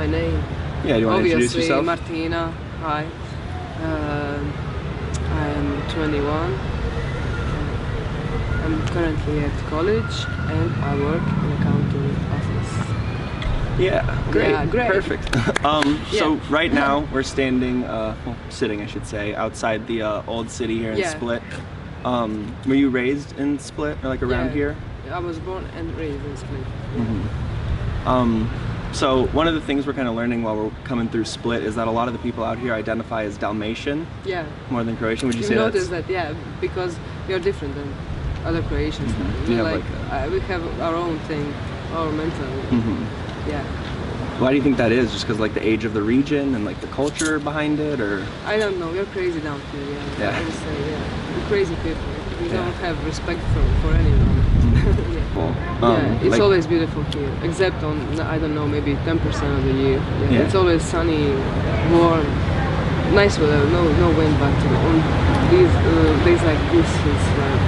my name. Yeah, do you want to introduce Obviously, yourself? Martina. Hi. I am 21. I'm currently at college and I work in accounting office. Yeah, great. Yeah, great. Perfect. So right now we're standing, well, sitting I should say, outside the old city here in Split. Were you raised in Split or like around here? I was born and raised in Split. So one of the things we're kind of learning while we're coming through Split is that a lot of the people out here identify as Dalmatian. Yeah. More than Croatian. Would you say notice that? Yeah, because we are different than other Croatians. We have our own thing, our mentality. Yeah. Why do you think that is? Just because like the age of the region and like the culture behind it, or? I don't know. We're crazy down here. Yeah. I would say we're crazy people. We don't have respect for anyone. It's always beautiful here, except on, I don't know, maybe 10% of the year. It's always sunny, warm, nice weather, no wind, but on these days like this, it's like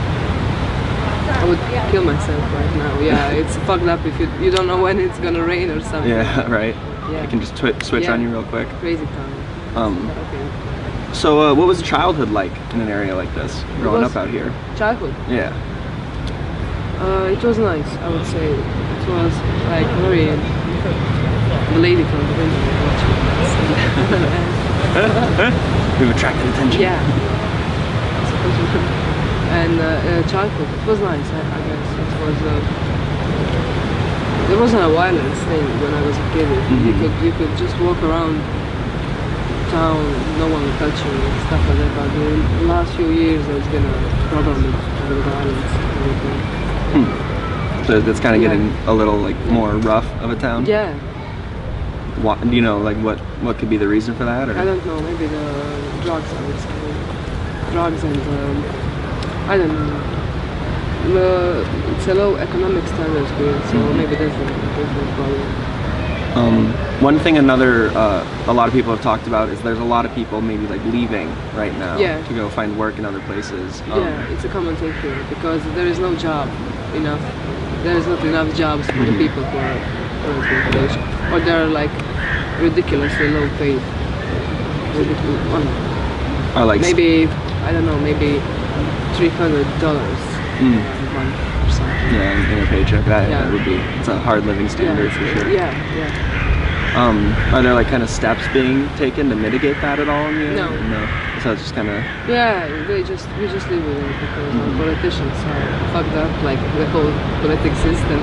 I would kill myself right now. Yeah, it's fucked up if you don't know when it's gonna rain or something. Yeah, right. I can just switch on you real quick. Crazy time. So what was childhood like in an area like this, growing up out here? Childhood? Yeah. It was nice, I would say. It was like very the lady from the window watching us. We've attracted attention. Yeah. And childhood, it was nice, I guess. It was there wasn't a violence thing when I was a kid. You could just walk around town, no one would touch you and stuff like that. But in the last few years there's been a problem with violence and everything. So it's kind of getting a little like more rough of a town? Yeah. What, do you know like what could be the reason for that? Or? I don't know, maybe the drugs, I would say. Drugs and I don't know. It's a low economic standards here, so maybe that's the problem. One thing a lot of people have talked about is there's a lot of people maybe like leaving right now to go find work in other places. It's a common thing here because there is no job enough. There is not enough jobs for the people who are currently, or they're like ridiculously low paid. Or like maybe I don't know, maybe $300 a month or something. Yeah, in your paycheck. That would be, it's a hard living standard for sure. Yeah. Are there like kind of steps being taken to mitigate that at all in the area? No. So it's just kind of... Yeah, we just live with it because our politicians are fucked up, like the whole political system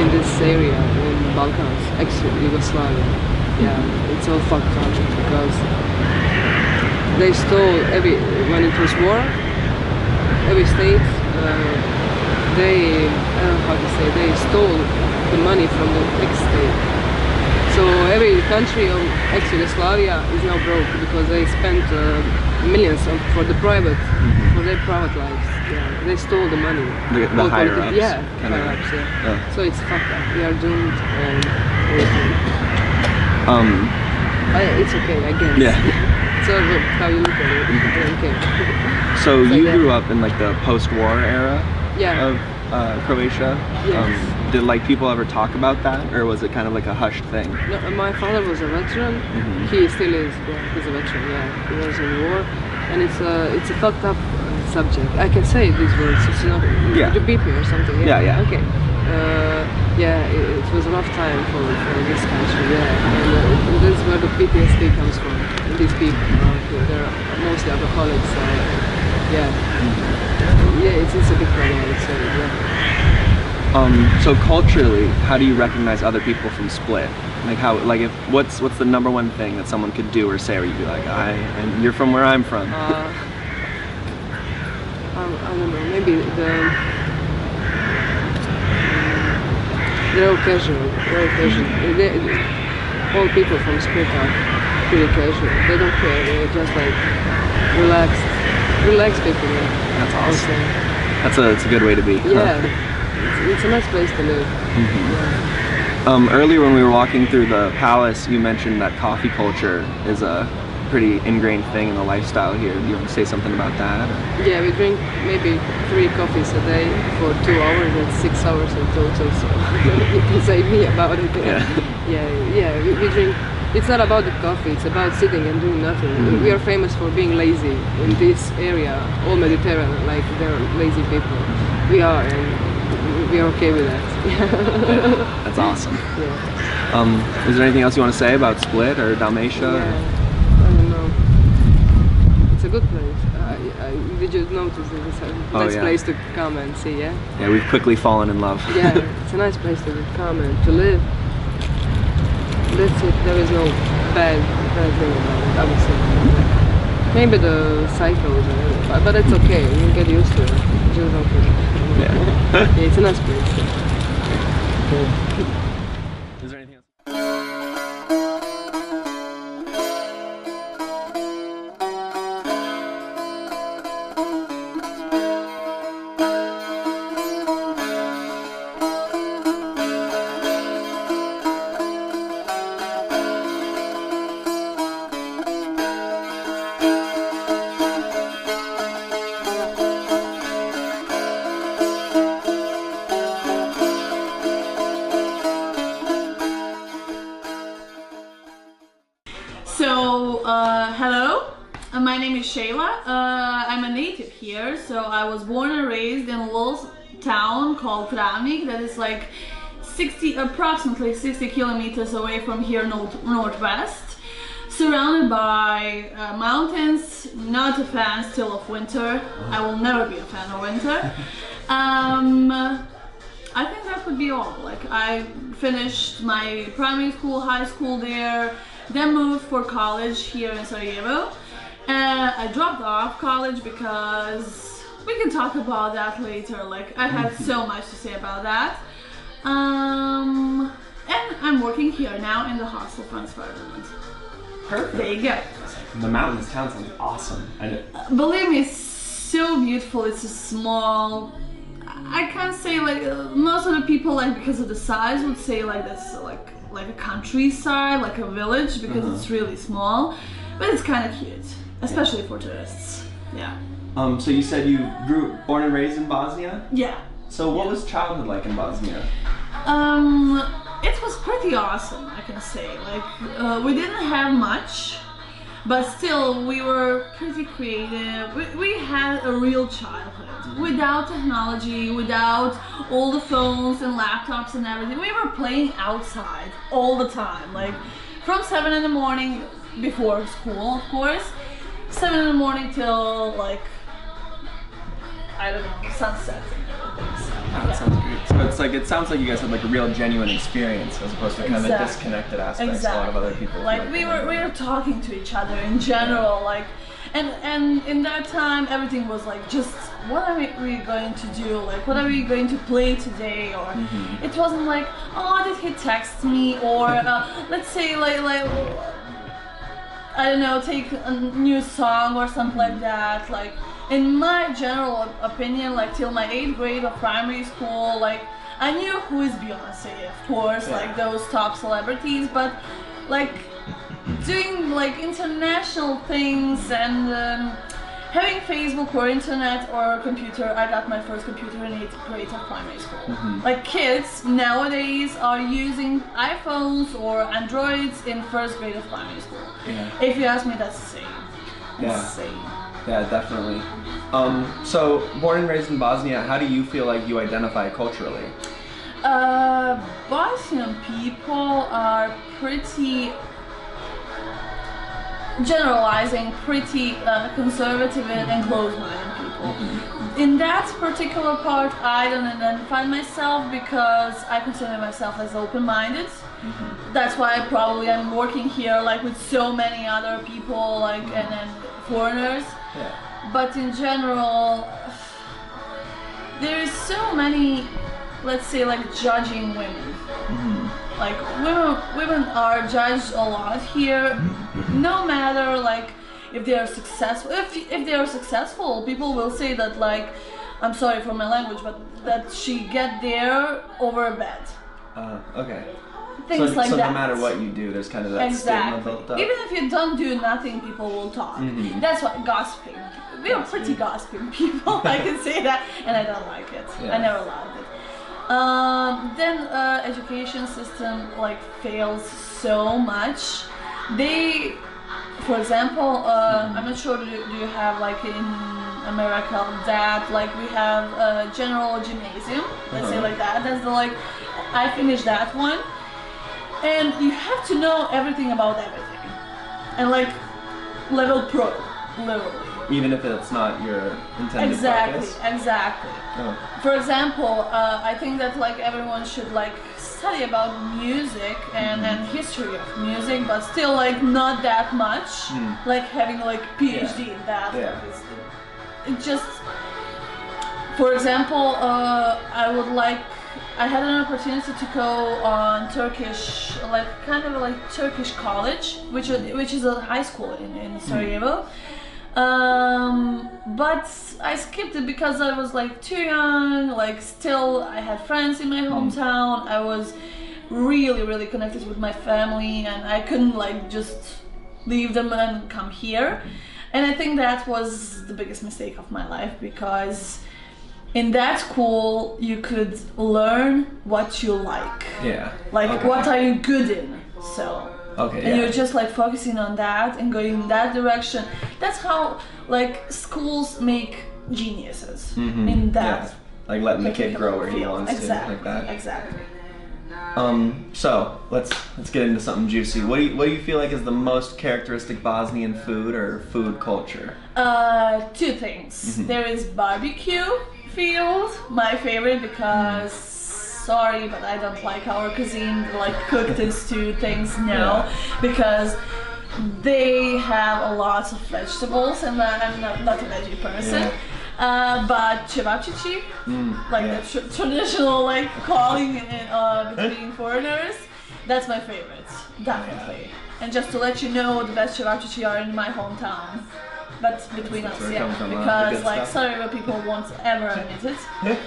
in this area, in Balkans, ex-Yugoslavia. Yeah, it's all fucked up because they stole when it was war, every state, they, I don't know how to say, they stole the money from the ex-state. So every country of ex-Yugoslavia is now broke because they spent millions for their private lives. Yeah, they stole the money. The higher ups. Yeah, higher ups. Yeah. So it's fucked up. We are doomed and everything. It's okay, I guess. Yeah. So how you look at it, I don't care. So you grew up in like the post-war era of Croatia. Yes. Did like people ever talk about that, or was it kind of like a hushed thing? No, my father was a veteran. He still is. Yeah, he's a veteran. Yeah, he was in war, and it's a fucked up subject. I can say these words. It's not. You beat me or something. Yeah. Okay. It was a rough time for this country. Yeah, and this is where the PTSD comes from. These people around here, they're mostly alcoholics. It's a big problem, I would say. Yeah. So culturally, how do you recognize other people from Split? Like what's the number one thing that someone could do or say where you'd be like, and you're from where I'm from? I don't know, maybe they're all casual, very casual. All people from Split are pretty casual. They don't care, they're just like relaxed people. That's awesome. That's a good way to be. Yeah. It's a nice place to live. Earlier when we were walking through the palace, you mentioned that coffee culture is pretty ingrained thing in the lifestyle here. Do you want to say something about that? Or? Yeah, we drink maybe 3 coffees a day for 2 hours. That's 6 hours in total. So you can say me about it. Yeah. We drink. It's not about the coffee. It's about sitting and doing nothing. We are famous for being lazy in this area, all Mediterranean. Like they're lazy people. We are, and we are okay with that. Yeah, that's awesome. Yeah. Is there anything else you want to say about Split or Dalmatia? Yeah, I don't know. It's a good place. Did you notice that it's a nice place to come and see? Yeah. Yeah, we've quickly fallen in love. Yeah, it's a nice place to come and to live. That's it. There is no bad thing about it, I would say. Maybe the cycles, but it's okay. You get used to it. It's just okay. Yeah, it's a nice place. Cool. Is there anything else? So, hello, my name is Shayla. I'm a native here, so I was born and raised in a little town called Travnik that is like approximately 60 kilometers away from here northwest, surrounded by mountains. Not a fan still of winter. I will never be a fan of winter. I think that would be all. Like, I finished my primary school, high school there, then moved for college here in Sarajevo. I dropped off college because we can talk about that later. Like, I had so much to say about that. And I'm working here now in the hostel front environment. Perfect. There you go. The mountains town sounds awesome. Believe me, it's so beautiful. It's a small. I can't say like most of the people, like, because of the size, would say like that's like a countryside, like a village, because it's really small, but it's kind of cute, especially for tourists. Yeah. So you said you born and raised in Bosnia? Yeah. So what was childhood like in Bosnia? It was pretty awesome, I can say. Like, we didn't have much, but still we were pretty creative. We had a real childhood without technology, without all the phones and laptops and everything. We were playing outside all the time, like from 7 in the morning, before school of course, 7 in the morning till like, I don't know, sunset and everything. So, that sounds great. So it's like, it sounds like you guys had like a real genuine experience as opposed to kind of a disconnected aspect. A lot of other people. Like we were talking to each other in general, like, and in that time everything was like, just what are we going to do, like what are we going to play today, or it wasn't like, oh, did he text me, or let's say like I don't know, take a new song or something like that. Like, in my general opinion, like till my 8th grade of primary school, like I knew who is Beyonce, of course, like those top celebrities, but like doing like international things and having Facebook or internet or computer. I got my first computer in 8th grade of primary school. Like, kids nowadays are using iPhones or Androids in 1st grade of primary school. If you ask me, that's the same. It's the same. Yeah, definitely. So, born and raised in Bosnia, how do you feel like you identify culturally? Bosnian people are pretty, generalizing, pretty conservative and closed-minded people. In that particular part, I don't identify myself because I consider myself as open-minded. That's why probably I'm working here like with so many other people, like and foreigners. But in general, there is so many, let's say, like judging women. Like women are judged a lot here, no matter like if they are successful. If they are successful, people will say that, like, I'm sorry for my language, but that she get there over a bed. Okay. things so, like so that. no matter what you do, there's kind of that stigma built up. Even if you don't do nothing, people will talk. That's what gossiping. We are pretty gossiping people, I can say that, and I don't like it. I never liked it. Then education system like fails so much. They, for example, I'm not sure, do you have like in America that like we have a general gymnasium, let's say like that. That's the like, I finished that one, and you have to know everything about everything, and like level pro, literally. Even if it's not your intended focus? Exactly. Oh. For example, I think that like everyone should like study about music and history of music, but still like not that much, like having like PhD in that. It just, for example, I had an opportunity to go on Turkish, like kind of like Turkish college, which is a high school in Sarajevo. But I skipped it because I was like too young, like still I had friends in my hometown, I was really connected with my family, and I couldn't like just leave them and come here. And I think that was the biggest mistake of my life, because in that school you could learn what you like. Like what are you good in, so. And you're just like focusing on that and going in that direction. That's how like schools make geniuses in that. Like letting the kid grow where he wants to, like that. Exactly. So let's get into something juicy. What do you feel like is the most characteristic Bosnian food or food culture? Two things. There is barbecue field, my favorite, because sorry, but I don't like our cuisine, like cooked and stewed things now, because they have a lot of vegetables, and I'm not a veggie person. But cevapcici, like the traditional like calling between foreigners, that's my favorite, definitely. And just to let you know, the best cevapcici are in my hometown. But between us, because like Sarajevo people won't ever admit it.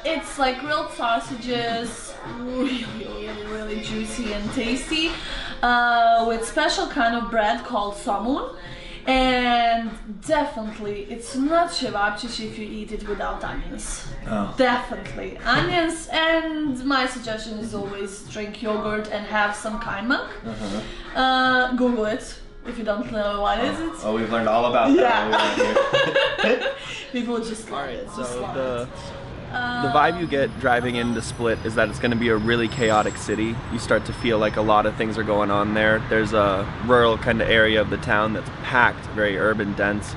It's like grilled sausages, really juicy and tasty, with special kind of bread called somun. And definitely, it's not cevapcici if you eat it without onions. Definitely onions, and my suggestion is always drink yogurt and have some kaymak. Google it. If you don't know what is it. Oh, we've learned all about that while we were here. People just love it. So the vibe you get driving into Split is that it's going to be a really chaotic city. You start to feel like a lot of things are going on there. There's a rural kind of area of the town that's packed, very urban, dense.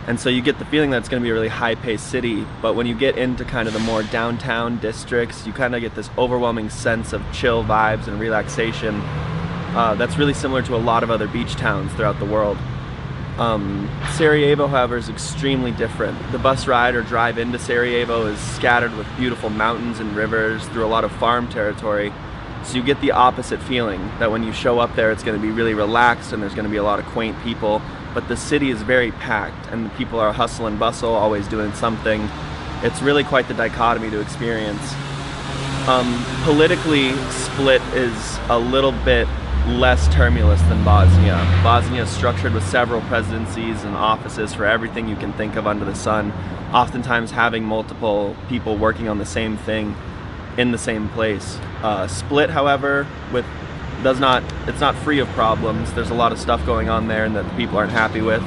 And so you get the feeling that it's going to be a really high-paced city, but when you get into kind of the more downtown districts, you kind of get this overwhelming sense of chill vibes and relaxation. That's really similar to a lot of other beach towns throughout the world. Sarajevo, however, is extremely different. The bus ride or drive into Sarajevo is scattered with beautiful mountains and rivers through a lot of farm territory. So you get the opposite feeling, that when you show up there it's going to be really relaxed and there's going to be a lot of quaint people, but the city is very packed and the people are hustle and bustle, always doing something. It's really quite the dichotomy to experience. Politically, Split is a little bit less tumultuous than Bosnia. Bosnia is structured with several presidencies and offices for everything you can think of under the sun, oftentimes having multiple people working on the same thing in the same place. Split, however, it's not free of problems. There's a lot of stuff going on there and that the people aren't happy with.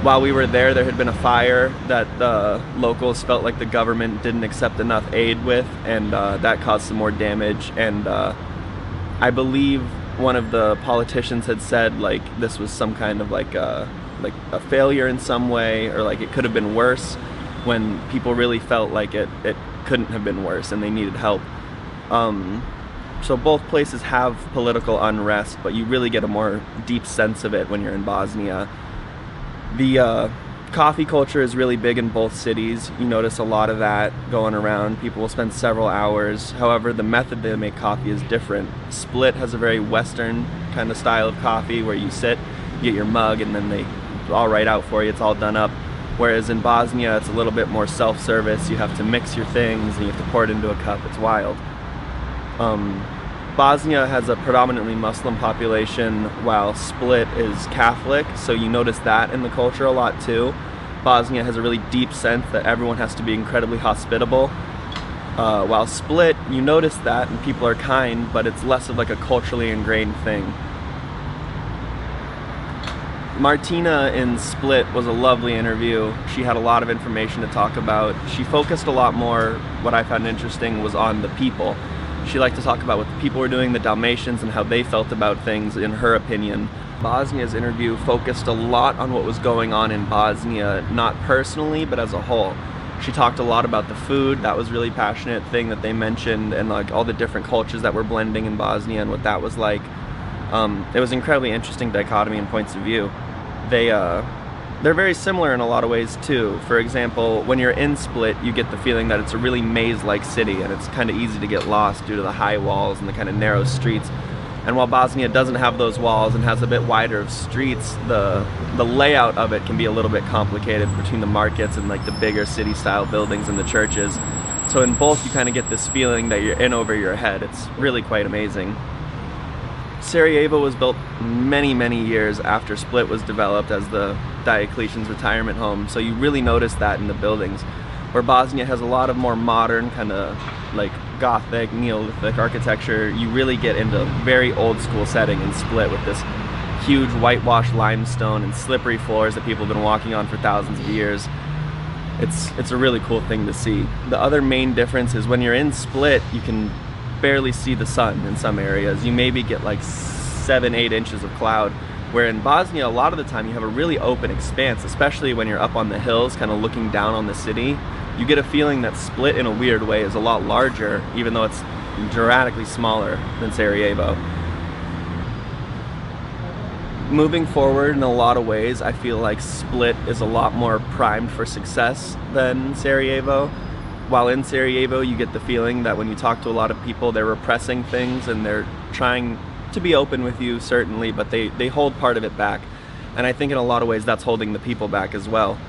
While we were there had been a fire that the locals felt like the government didn't accept enough aid with, and that caused some more damage. And I believe one of the politicians had said like this was some kind of like a failure in some way, or like it could have been worse, when people really felt like it couldn't have been worse and they needed help. So both places have political unrest, but you really get a more deep sense of it when you're in Bosnia. The coffee culture is really big in both cities. You notice a lot of that going around. People will spend several hours. However, the method they make coffee is different. Split has a very Western kind of style of coffee where you sit, you get your mug, and then they all write out for you. It's all done up. Whereas in Bosnia, it's a little bit more self-service. You have to mix your things and you have to pour it into a cup. It's wild. Bosnia has a predominantly Muslim population while Split is Catholic, so you notice that in the culture a lot too. Bosnia has a really deep sense that everyone has to be incredibly hospitable. While Split, you notice that and people are kind, but it's less of like a culturally ingrained thing. Martina in Split was a lovely interview. She had a lot of information to talk about. She focused a lot more, what I found interesting was on the people. She liked to talk about what the people were doing, the Dalmatians, and how they felt about things in her opinion. Bosnia's interview focused a lot on what was going on in Bosnia, not personally, but as a whole. She talked a lot about the food. That was a really passionate thing that they mentioned, and like all the different cultures that were blending in Bosnia and what that was like. It was an incredibly interesting dichotomy and points of view. They're very similar in a lot of ways too. For example, when you're in Split, you get the feeling that it's a really maze-like city and it's kind of easy to get lost due to the high walls and the kind of narrow streets. And while Bosnia doesn't have those walls and has a bit wider of streets, the layout of it can be a little bit complicated between the markets and like the bigger city-style buildings and the churches. So in both, you kind of get this feeling that you're in over your head. It's really quite amazing. Sarajevo was built many, many years after Split was developed as the Diocletian's retirement home, so you really notice that in the buildings. Where Bosnia has a lot of more modern, kind of like Gothic, Neolithic architecture, you really get into a very old school setting in Split with this huge whitewashed limestone and slippery floors that people have been walking on for thousands of years. It's a really cool thing to see. The other main difference is when you're in Split, you can barely see the sun in some areas. You maybe get like 7-8 inches of cloud, where in Bosnia a lot of the time you have a really open expanse, especially when you're up on the hills kind of looking down on the city. You get a feeling that Split in a weird way is a lot larger, even though it's dramatically smaller than Sarajevo. Moving forward in a lot of ways, I feel like Split is a lot more primed for success than Sarajevo. While in Sarajevo, you get the feeling that when you talk to a lot of people, they're repressing things and they're trying to be open with you, certainly, but they hold part of it back. And I think in a lot of ways that's holding the people back as well.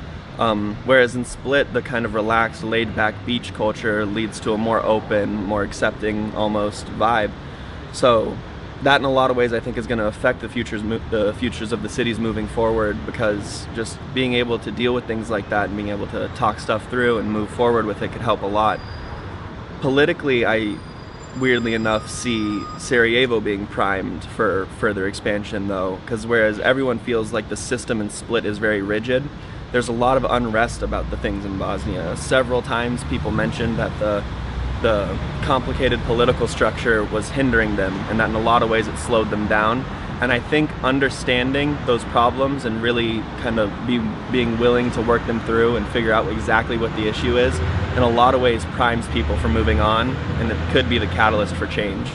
Whereas in Split, the kind of relaxed, laid-back beach culture leads to a more open, more accepting, almost vibe. So that in a lot of ways I think is going to affect the futures of the cities moving forward, because just being able to deal with things like that and being able to talk stuff through and move forward with it could help a lot. Politically, I weirdly enough see Sarajevo being primed for further expansion though, because whereas everyone feels like the system in Split is very rigid, there's a lot of unrest about the things in Bosnia. Several times people mentioned that the complicated political structure was hindering them, and that in a lot of ways it slowed them down. And I think understanding those problems and really kind of being willing to work them through and figure out exactly what the issue is, in a lot of ways primes people for moving on, and it could be the catalyst for change.